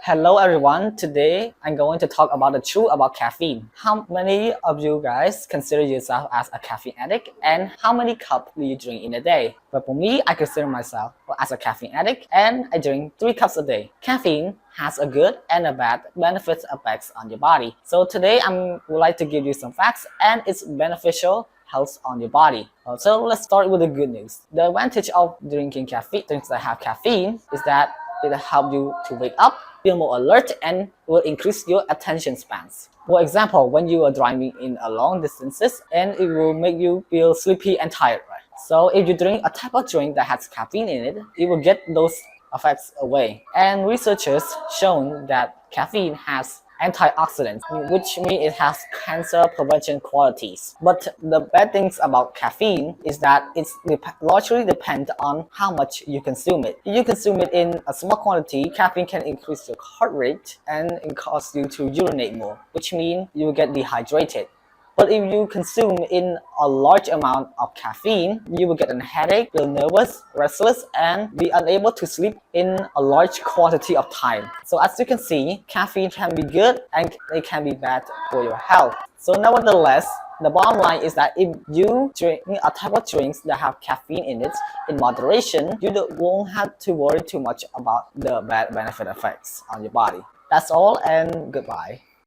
Hello everyone, today I'm going to talk about the truth about caffeine. How many of you guys consider yourself as a caffeine addict and how many cups do you drink in a day? But for me, I consider myself as a caffeine addict and I drink 3 cups a day. Caffeine has a good and a bad benefits effects on your body. So today I would like to give you some facts and its beneficial health on your body. So let's start with the good news. The advantage of drinking caffeine, drinks that have caffeine, is that it helps you to wake up, feel more alert, and will increase your attention spans. For example, when you are driving in a long distances, and it will make you feel sleepy and tired, right? So if you drink a type of drink that has caffeine in it, it will get those effects away. And researchers shown that caffeine has antioxidants, which means it has cancer prevention qualities. But the bad things about caffeine is that it's largely depend on how much you consume it. If you consume it in a small quantity, caffeine can increase your heart rate and it cause you to urinate more, which means you will get dehydrated. But if you consume in a large amount of caffeine, you will get a headache, feel nervous, restless, and be unable to sleep in a large quantity of time. So as you can see, caffeine can be good and it can be bad for your health. So nevertheless, the bottom line is that if you drink a type of drinks that have caffeine in it in moderation, you won't have to worry too much about the bad benefit effects on your body. That's all and goodbye.